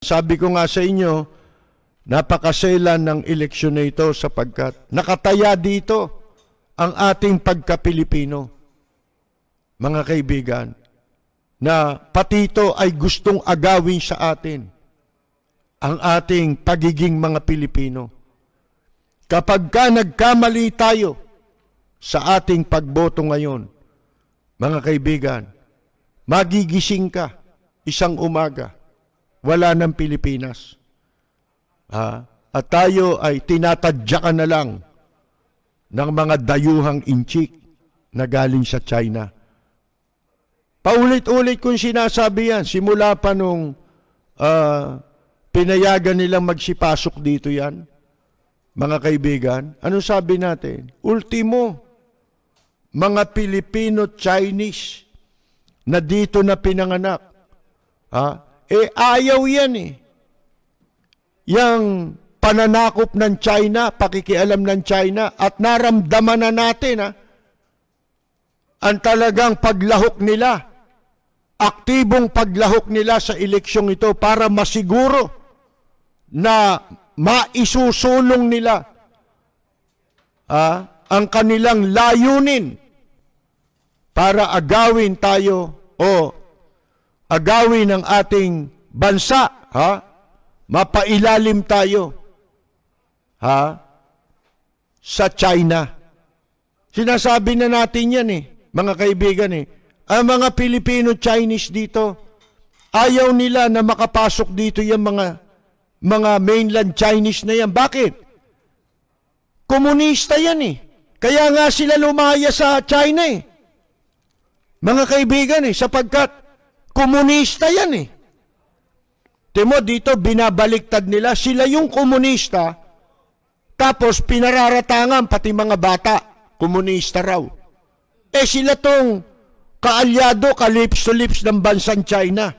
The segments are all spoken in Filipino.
Sabi ko nga sa inyo, napakaselan ng eleksyon na ito sapagkat nakataya dito ang ating pagka-Pilipino. Mga kaibigan, na pati ito ay gustong agawin sa atin ang ating pagiging mga Pilipino. Kapag ka nagkamali tayo sa ating pagboto ngayon, mga kaibigan, magigising ka isang umaga. Wala ng Pilipinas. At tayo ay tinatadyakan na lang ng mga dayuhang inchik na galing sa China. Paulit-ulit kong sinasabi yan. Simula pa nung pinayagan nilang magsipasok dito yan. Mga kaibigan, ano sabi natin? Ultimo, mga Pilipino-Chinese na dito na pinanganak. Ayaw yan eh. Yang pananakop ng China, pakikialam ng China, at naramdaman na natin ang talagang paglahok nila, aktibong paglahok nila sa eleksyong ito para masiguro na maisusulong nila ang kanilang layunin para agawin tayo o agawin ng ating bansa, mapailalim tayo, sa China. Sinasabi na natin yan mga kaibigan Ang mga Filipino-Chinese dito, ayaw nila na makapasok dito yung mga mainland Chinese na yan. Bakit? Komunista yan Kaya nga sila lumaya sa China Mga kaibigan sapagkat komunista yan Timo, dito binabaliktad nila. Sila yung komunista, tapos pinararatangan pati mga bata. Komunista raw. Sila tong kaalyado, kalips to lips ng bansang China.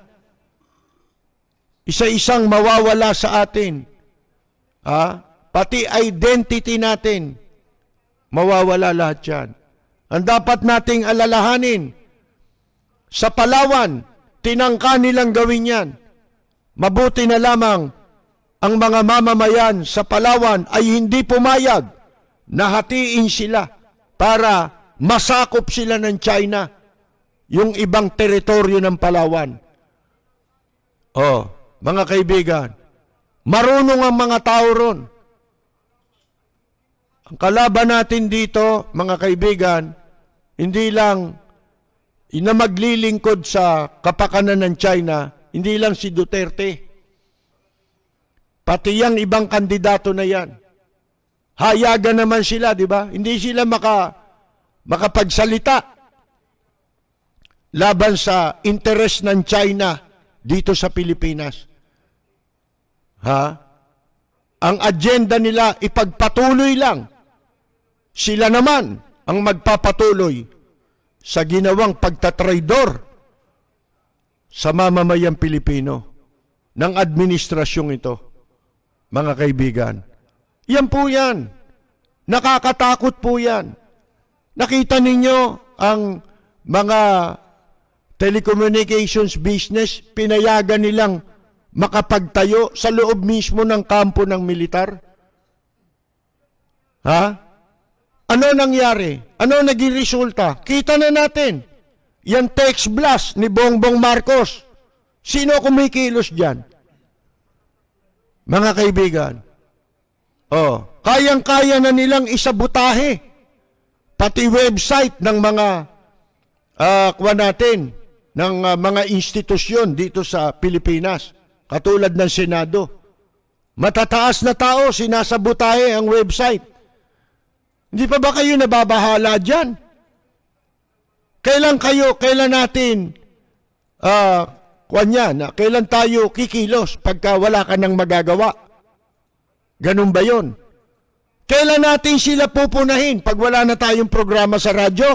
Isa-isang mawawala sa atin. Pati identity natin. Mawawala lahat yan. Ang dapat nating alalahanin, sa Palawan, tinangka nilang gawin yan. Mabuti na lamang ang mga mamamayan sa Palawan ay hindi pumayag na hatiin sila para masakop sila ng China yung ibang teritoryo ng Palawan. Mga kaibigan, marunong ang mga tao ron. Ang kalaban natin dito, mga kaibigan, hindi lang na maglilingkod sa kapakanan ng China, hindi lang si Duterte. Pati yung ibang kandidato na yan. Hayagan naman sila, di ba? Hindi sila makapagsalita laban sa interes ng China dito sa Pilipinas. Ang agenda nila, ipagpatuloy lang. Sila naman ang magpapatuloy sa ginawang pagtatraidor sa mamamayang Pilipino ng administrasyong ito, mga kaibigan. Yan po yan. Nakakatakot po yan. Nakita ninyo ang mga telecommunications business, pinayagan nilang makapagtayo sa loob mismo ng kampo ng militar? Ano nangyari? Ano naging resulta? Kita na natin. Yan text blast ni Bongbong Marcos. Sino kumikilos dyan? Mga kaibigan. Kayang-kaya na nilang isabutahe. Pati website ng mga ng mga institusyon dito sa Pilipinas. Katulad ng Senado. Matataas na tao, sinasabutahe ang website. Hindi pa ba kayo nababahala dyan? Kailan natin, kailan tayo kikilos pagka wala ka nang magagawa? Ganun ba yun? Kailan natin sila pupunahin pag wala na tayong programa sa radyo?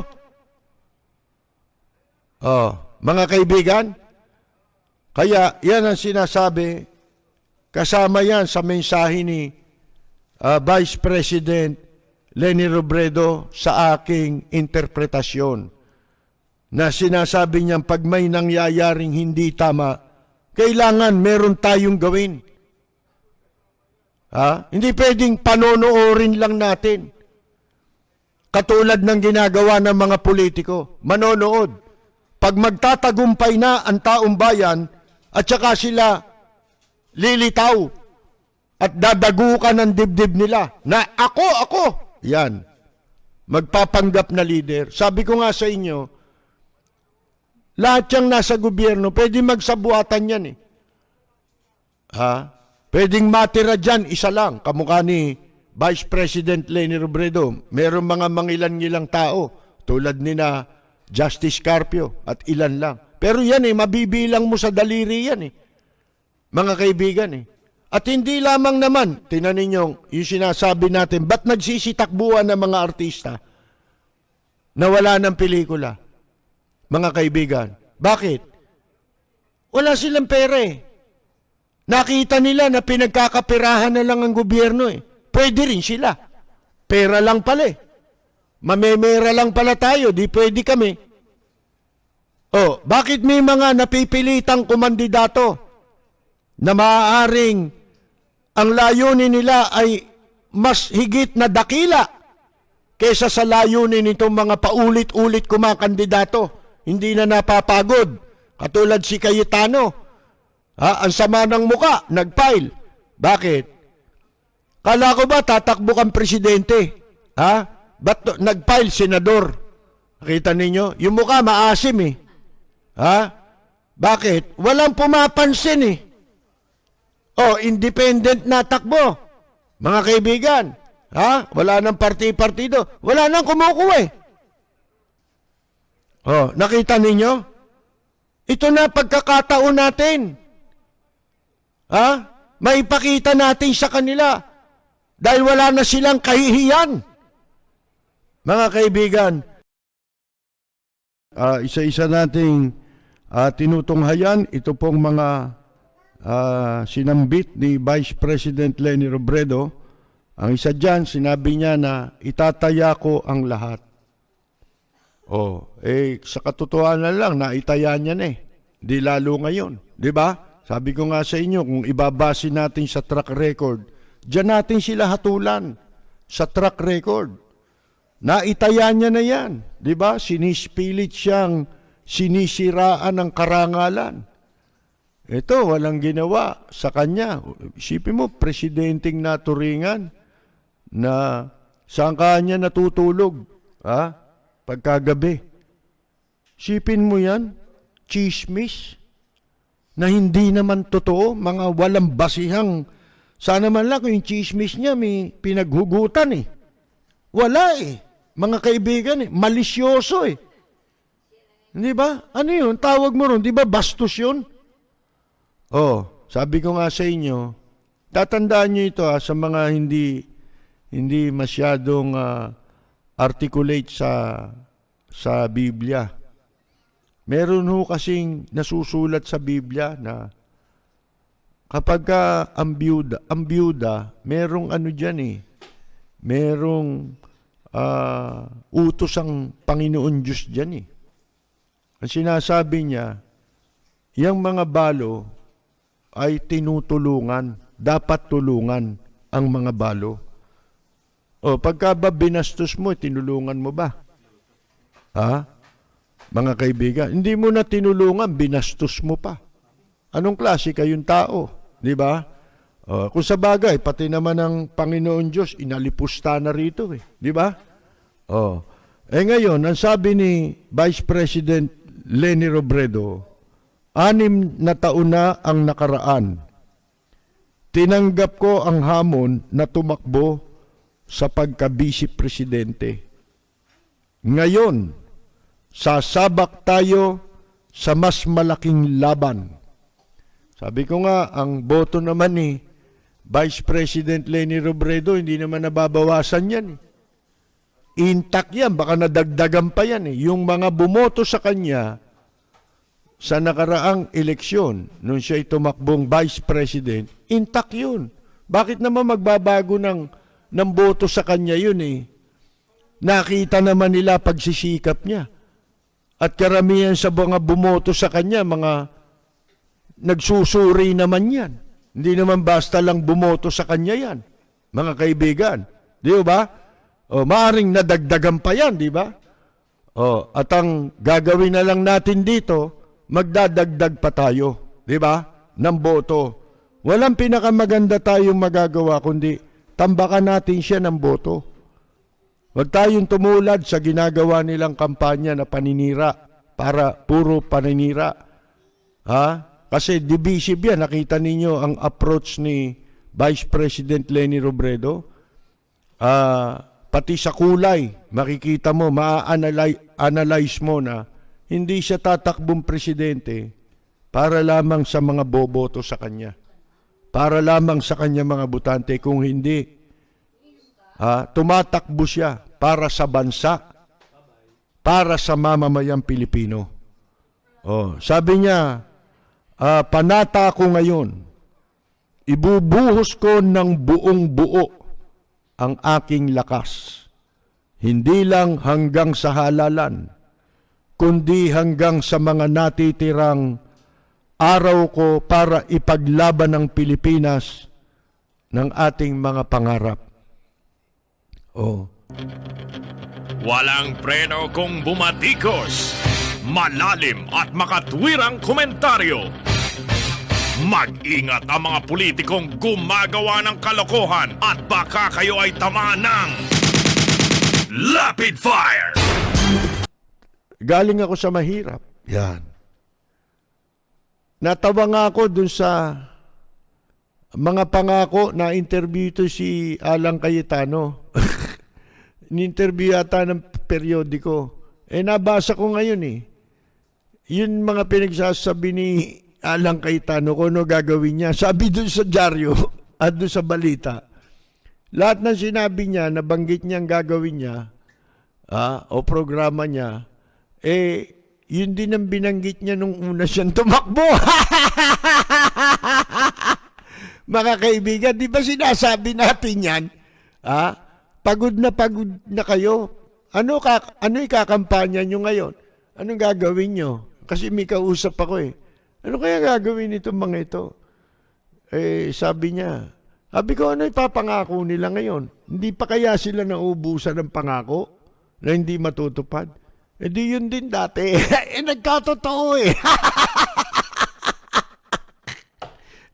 Mga kaibigan, kaya yan ang sinasabi, kasama yan sa mensahe ni Vice President Leni Robredo sa aking interpretasyon. Na sinasabi niyang pag may nangyayaring hindi tama, Kailangan meron tayong gawin. Ha? Hindi pwedeng panonoorin lang natin. Katulad ng ginagawa ng mga politiko, manonood. Pag magtatagumpay na ang taong bayan, at saka sila lilitaw at dadagukan ng dibdib nila na ako. Yan. Magpapanggap na leader. Sabi ko nga sa inyo, lahat yung nasa gobyerno, pwede magsabuatan yan eh. Ha? Pwedeng matira dyan, isa lang. Kamukha ni Vice President Leni Robredo. Meron mga mangilan-ngilang tao, tulad ni na Justice Carpio, at ilan lang. Pero yan eh, mabibilang mo sa daliri yan eh. Mga kaibigan eh. At hindi lamang naman, tinan ninyo, yung sinasabi natin, ba't nagsisitakbuhan ng mga artista na wala ng pelikula? Mga kaibigan. Bakit? Wala silang pera eh. Nakita nila na pinagkakapirahan na lang ang gobyerno eh. Pwede rin sila. Pera lang pala eh. Mamemera lang pala tayo, di pwede kami. Oh, bakit may mga napipilitang kumandidato na maaaring ang layunin nila ay mas higit na dakila kaysa sa layunin nitong mga paulit-ulit kumakandidato? Hindi na napapagod. Katulad si Cayetano. Ang sama ng muka, nag-file. Bakit? Kala ko ba tatakbo kang presidente? Ba't nag-file senador? Nakita ninyo? Yung muka maasim eh. Bakit? Walang pumapansin eh. Oh, independent na takbo. Mga kaibigan. Wala nang parti-partido. Wala nang kumukuha eh. Oh, nakita ninyo? Ito na pagkakataon natin. Maipakita natin sa kanila. Dahil wala na silang kahihiyan. Mga kaibigan, isa-isa nating tinutunghayan ito pong mga sinambit ni Vice President Leni Robredo. Ang isa dyan, sinabi niya na itataya ko ang lahat. Sa katotohanan lang, naitaya niya na eh. Di lalo ngayon. Di ba? Sabi ko nga sa inyo, kung ibabase natin sa track record, dyan natin sila hatulan sa track record. Naitaya niya na yan. Di ba? Sinispilit siyang sinisiraan ng karangalan. Ito, walang ginawa sa kanya. Isipin mo, presidenteng naturingan na saan kanya natutulog. Pagkagabi. Isipin mo yan, chismis, na hindi naman totoo, mga walang basihang, sana man lang kung yung chismis niya may pinaghugutan eh. Wala eh. Mga kaibigan eh, malisyoso eh. Di ba? Ano yun? Tawag mo ron, di ba bastos yun? Sabi ko nga sa inyo, tatandaan nyo ito sa mga hindi masyadong articulate sa Biblia. Meron ho kasing nasusulat sa Biblia na kapag ang byuda, merong ano dyan eh, merong utos ang Panginoon Diyos dyan eh. Ang sinasabi niya, yung mga balo ay tinutulungan, dapat tulungan ang mga balo. Pagka ba binastos mo, tinulungan mo ba? Mga kaibigan, hindi mo na tinulungan, binastos mo pa. Anong klase kayong tao? Di ba? Kung sa bagay, pati naman ang Panginoon Diyos, inalipusta na rito eh. Di ba? Ngayon, ang sabi ni Vice President Leni Robredo, 6 na taon na ang nakaraan. Tinanggap ko ang hamon na tumakbo sa pagka-vice presidente. Ngayon, sasabak tayo sa mas malaking laban. Sabi ko nga, ang boto naman ni Vice President Leni Robredo, hindi naman nababawasan yan. Intact yan, baka nadagdagan pa yan. Yung mga bumoto sa kanya sa nakaraang eleksyon, nung siya'y tumakbong Vice President, intact yun. Bakit naman magbabago ng boto sa kanya yun eh? Nakita naman nila pagsisikap niya. At karamihan sa mga bumoto sa kanya, mga nagsusuri naman yan. Hindi naman basta lang bumoto sa kanya yan, mga kaibigan. Di ba? O, maaring nadagdagan pa yan, di ba? O, at ang gagawin na lang natin dito, magdadagdag pa tayo, di ba? Ng boto. Walang pinakamaganda tayong magagawa, kundi tambakan natin siya ng boto. Huwag tayong tumulad sa ginagawa nilang kampanya na paninira, para puro paninira. Ha? Kasi divisive yan. Nakita ninyo ang approach ni Vice President Leni Robredo. Pati sa kulay, makikita mo, ma-analyze mo na hindi siya tatakbong presidente para lamang sa mga boboto sa kanya. Para lamang sa kanya mga butante. Kung hindi, tumatakbo siya para sa bansa, para sa mamamayang Pilipino. Sabi niya, panata ko ngayon, ibubuhos ko ng buong buo ang aking lakas. Hindi lang hanggang sa halalan, kundi hanggang sa mga natitirang araw ko para ipaglaban ng Pilipinas ng ating mga pangarap. Walang preno kung bumatikos, malalim at makatwirang komentaryo. Mag-ingat ang mga politikong gumagawa ng kalokohan at baka kayo ay tamaan ng Rapid Fire! Galing ako sa mahirap. Yan. Natawa nga ako dun sa mga pangako na interview to si Alan Cayetano. Ni-interview yata ng periodiko. Nabasa ko ngayon Yun mga pinagsasabi ni Alan Cayetano kung ano gagawin niya. Sabi dun sa dyaryo at dun sa balita, lahat ng sinabi niya, nabanggit niyang gagawin niya, o programa niya, yun din ang binanggit niya nung una siyang tumakbo. Mga kaibigan, di ba sinasabi natin yan? Pagod na kayo. Ano ikakampanya nyo ngayon? Anong gagawin nyo? Kasi may kausap ako Ano kaya gagawin itong mga ito? Sabi niya, ko, ano ipapangako nila ngayon? Hindi pa kaya sila naubusan ng pangako na hindi matutupad? Di yun din dati. Nagkatotoo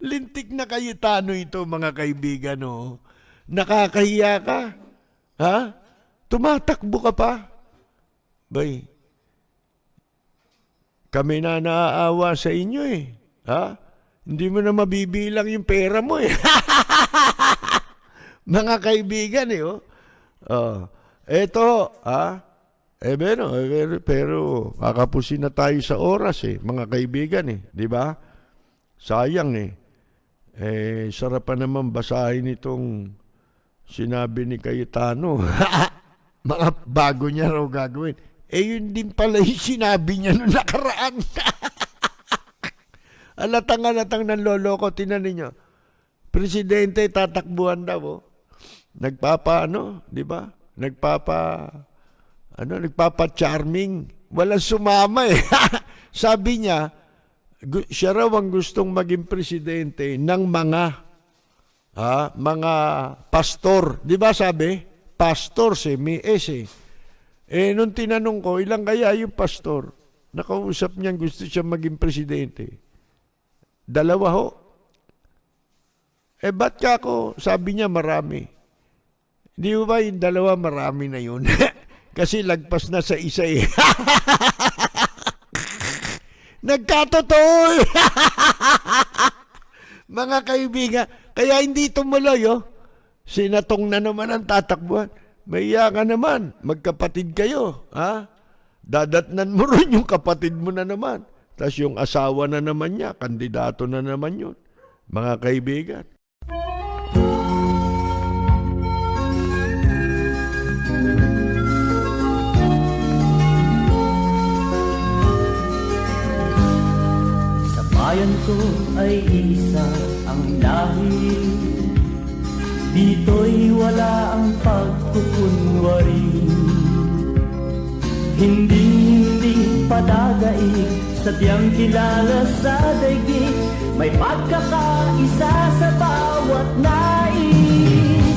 Lintik na Cayetano ito, mga kaibigan, Nakakahiya ka. Tumatakbo ka pa. Bay, kami na naaawa sa inyo Hindi mo na mabibilang yung pera mo Mga kaibigan Eto, pero kakapusin na tayo sa oras mga kaibigan di ba? Sayang sarap pa naman basahin itong sinabi ni Cayetano. Mga bago niya raw gagawin. Yun din pala yung sinabi niya noong nakaraan. Alatang ng loloko, tinan ninyo. Presidente tatakbuhan daw. Di ba? Nagpapa-charming. Walang sumama Sabi niya, siya raw ang gustong maging presidente ng mga pastor. Di ba sabi? Pastor, may nung tinanong ko, ilang kaya yung pastor? Nakausap niya gusto siya maging presidente. 2 ho. Ba't ka ako? Sabi niya marami. Di ba yung 2 marami na yun? Kasi lagpas na sa isa Nagkatotoo Mga kaibigan, kaya hindi tumuloy Sinatong na naman ang tatakbuhan. Maiya ka naman, magkapatid kayo. Dadatnan mo rin yung kapatid mo na naman. Tapos yung asawa na naman niya, kandidato na naman yun. Mga kaibigan. Sa bayan ko ay isa ang lahi. Dito'y wala ang pagkukunwari. Hindi padagaig, sadyang kilala sa daigdig. may pagkakaisa sa bawat nais.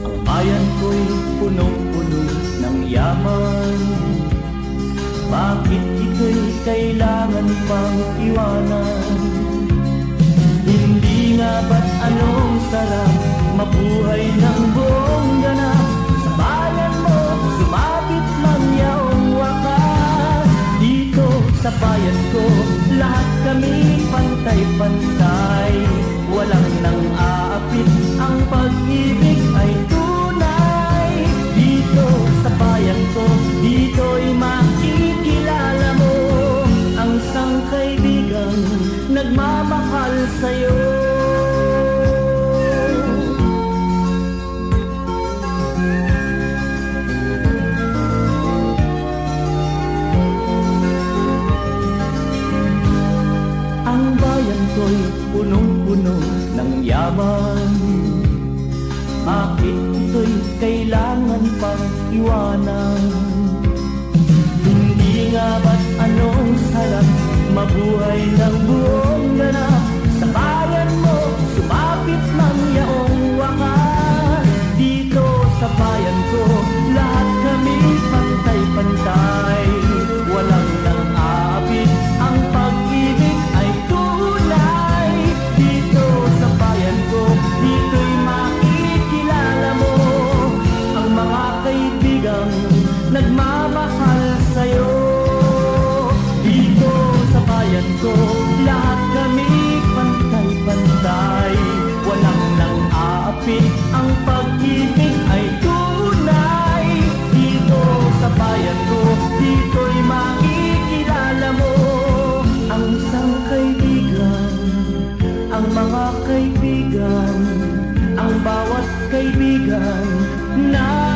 Ang bayan ko'y punong-puno ng yaman. Bakit ito'y kailangan pang iwanan? Hindi nga ba't anong sarap mabuhay ng buong ganap? Sa bayan mo, sumabit lang yaong wakas. Dito sa bayan ko, lahat kami pantay-pantay. Walang nang aapit, ang pag-ibig ay tunay. Dito sa bayan ko, dito'y makikilala mo ang isang kaibigan nagmamahal sa'yo. Ang bayan ko'y punong-puno ng yaman. Bakit ito'y kailangan pang iwanan? Hindi nga ba't anong sarap mabuhay ng buong ganap? Sa bayan mo, sumapit ng yaong wakas. Dito sa bayan ko, lahat kami pantay-pantay. Walang nang aabit, ang pag-ibig ay tunay. Dito sa bayan ko, dito'y makikilala mo ang mga kaibigang nagmamahal sa'yo. Dito sa bayan ko, lahat kami pantay-pantay. Walang nang aapit, ang pag-ibig ay tunay. Dito sa bayan ko, dito'y makikilala mo ang isang kaibigan, ang mga kaibigan, ang bawat kaibigan na